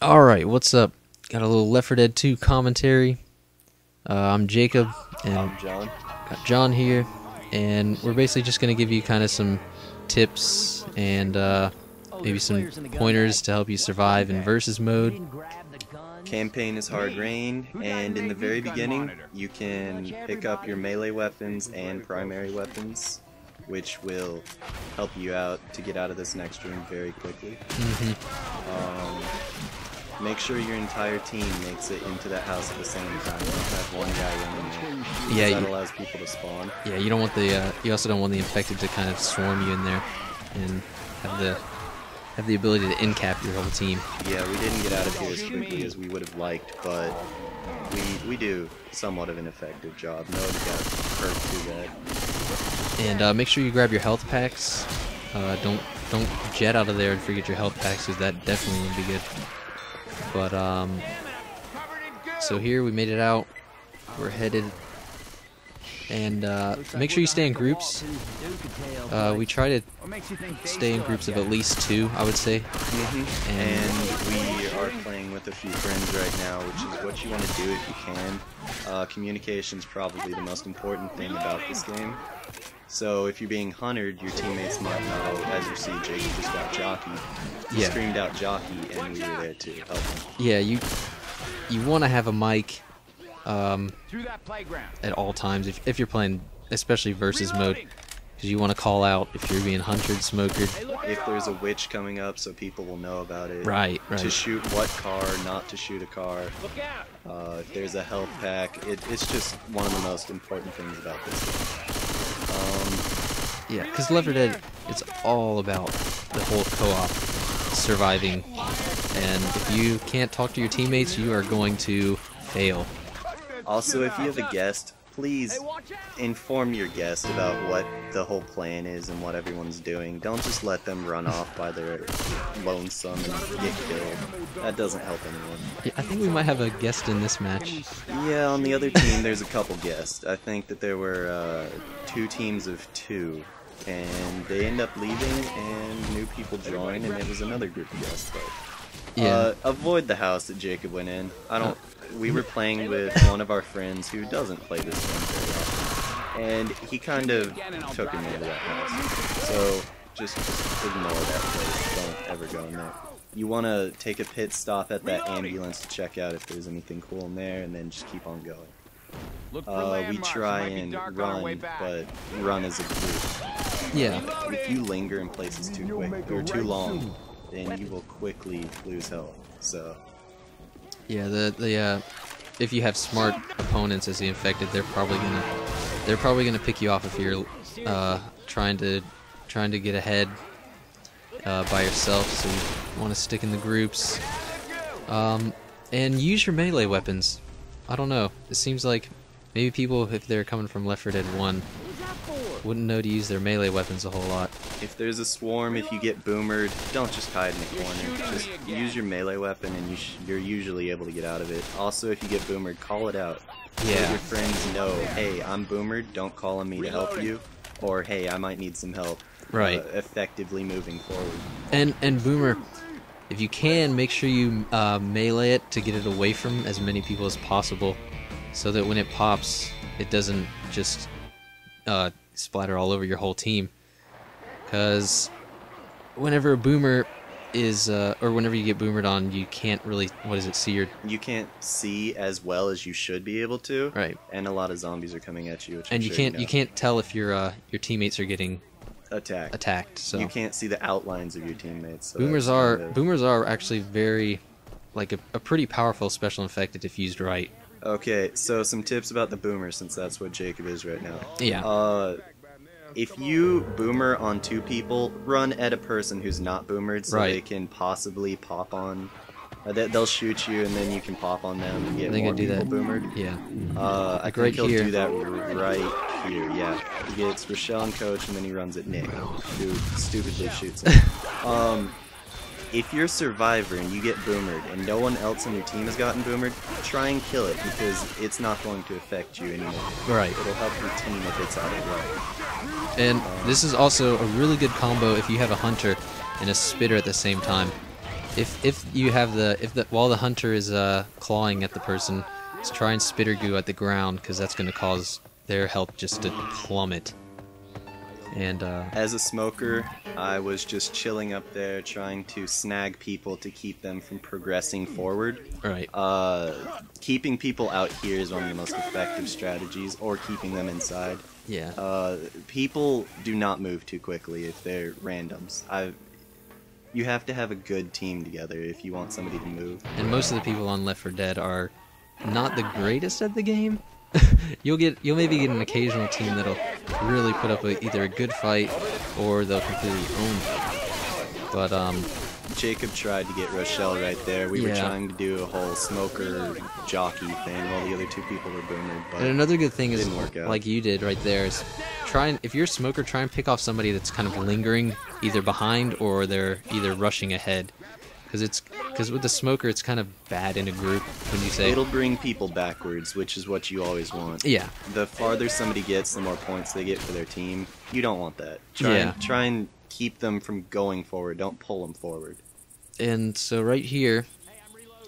Alright, what's up? Got a little Left 4 Dead 2 commentary. I'm Jacob, and I'm John. got John here, and we're basically just going to give you kind of some tips and maybe some pointers to help you survive in versus mode. Campaign is hard rain, and in the very beginning, you can pick up your melee weapons and primary weapons, which will help you out to get out of this next room very quickly. Make sure your entire team makes it into that house at the same time. Don't have one guy running there. Yeah, that allows people to spawn. Yeah, you don't want the you also don't want the infected to kind of swarm you in there and have the ability to in-cap your whole team. Yeah, we didn't get out of here as quickly as we would have liked, but we do somewhat of an effective job. Nobody got hurt too bad. And make sure you grab your health packs. Don't jet out of there and forget your health packs, because that definitely would be good. But so here we made it out. We're headed, and make sure you stay in groups. We try to stay in groups of at least 2, I would say. And we are playing with a few friends right now, which is what you want to do if you can. Communication's probably the most important thing about this game. So if you're being hunted, your teammates might know. As you see, Jacob just got jockeyed. He screamed out jockey, and we were there to help him. Yeah, you want to have a mic at all times if you're playing, especially versus mode, because you want to call out if you're being hunted, smokered. If there's a witch coming up, so people will know about it. Right. To shoot what car, not to shoot a car. If there's a health pack, it's just one of the most important things about this game. Yeah, because Left 4 Dead, it's all about the whole co-op, surviving, and if you can't talk to your teammates, you are going to fail. Also, if you have a guest, please inform your guest about what the whole plan is and what everyone's doing. Don't just let them run off by their lonesome and get killed. That doesn't help anyone. Yeah, I think we might have a guest in this match. Yeah, on the other team there's a couple guests. I think that there were 2 teams of 2. And they end up leaving, and new people join, and it was another group of guests. But yeah. Avoid the house that Jacob went in. We were playing with one of our friends who doesn't play this game very often, and he kind of took him into that house. So just ignore that place. Don't ever go in there. You want to take a pit stop at that ambulance to check out if there's anything cool in there, and then just keep on going. We try and run, but run as a group. Yeah. If you linger in places too quick or too long, then you will quickly lose health. So. Yeah, if you have smart opponents as the infected, they're probably gonna pick you off if you're trying to get ahead by yourself. So you want to stick in the groups, and use your melee weapons. I don't know. It seems like maybe people, if they're coming from Left 4 Dead 1, wouldn't know to use their melee weapons a whole lot. If there's a swarm, if you get boomered, don't just hide in the corner. Just use your melee weapon, and you're usually able to get out of it. Also, if you get boomered, call it out. Yeah. Let your friends know, hey, I'm boomered, don't call on me to help you. Or, hey, I might need some help. Right. Effectively moving forward. And boomer, if you can, make sure you melee it to get it away from as many people as possible, so that when it pops, it doesn't just splatter all over your whole team. Because whenever a boomer is, or whenever you get boomered on, you can't really, You can't see as well as you should be able to. Right. And a lot of zombies are coming at you. Which and you can't tell if your teammates are getting attacked. So you can't see the outlines of your teammates. So boomers are actually very, like a pretty powerful special infected if used right. Okay, so some tips about the boomer, since that's what Jacob is right now. Yeah. If you boomer on 2 people, run at a person who's not boomered, so they can possibly pop on. They'll shoot you, and then you can pop on them and get more people boomered. Yeah. I think he'll do that right here. Yeah. He gets Rochelle and Coach, and then he runs at Nick, who stupidly shoots him. If you're a survivor and you get boomered and no one else on your team has gotten boomered, try and kill it, because it's not going to affect you anymore. Right. It'll help your team if it's out of right. And this is also a really good combo if you have a hunter and a spitter at the same time. if you have the while the hunter is clawing at the person, just try and spitter goo at the ground, because that's going to cause their health just to plummet. And as a smoker, I was just chilling up there trying to snag people to keep them from progressing forward. right. Keeping people out here is one of the most effective strategies, or keeping them inside. Yeah. People do not move too quickly if they're randoms. You have to have a good team together if you want somebody to move. And most of the people on Left 4 Dead are not the greatest at the game. You'll maybe get an occasional team that'll really put up either a good fight or they'll completely own it. But Jacob tried to get Rochelle right there. We were Yeah. trying to do a whole smoker jockey thing while the other two people were boomer. But and another good thing is, didn't work out. like you did right there, is if you're a smoker, try and pick off somebody that's kind of lingering either behind or they're either rushing ahead. Because with the smoker, it's kind of bad in a group when you say... It'll bring people backwards, which is what you always want. Yeah. The farther somebody gets, the more points they get for their team. You don't want that. Try and keep them from going forward. Don't pull them forward. And so right here,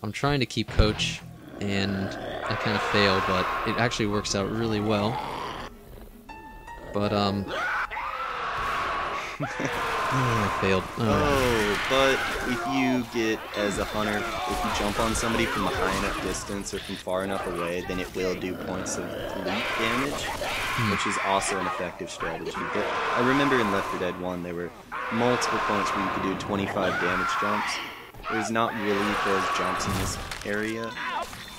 I'm trying to keep coach, and I kind of fail, but it actually works out really well. But I failed. But if you get, as a hunter, if you jump on somebody from a high enough distance or from far enough away, then it will do points of leap damage, which is also an effective strategy. But I remember in Left 4 Dead 1, there were multiple points where you could do 25 damage jumps. There's not really those jumps in this area.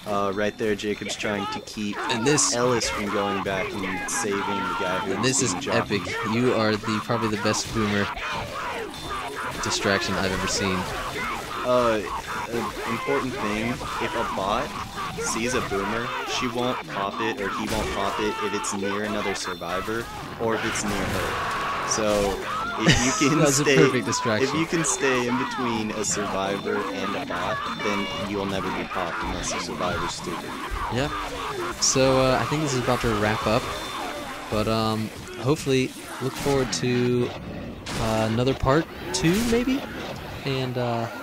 Right there, Jacob's trying to keep Ellis from going back and saving the guy who This is epic. You are probably the best boomer distraction I've ever seen. An important thing, if a bot sees a boomer, she won't pop it, or he won't pop it if it's near another survivor, or if it's near her. So, if you can That's a perfect distraction. If you can stay in between a survivor and a bot, then you'll never be popped unless the survivor's stupid. Yeah. So I think this is about to wrap up, but hopefully look forward to another part 2 maybe, and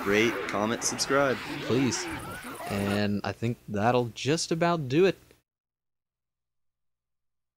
Rate, comment, subscribe. please. And I think that'll just about do it.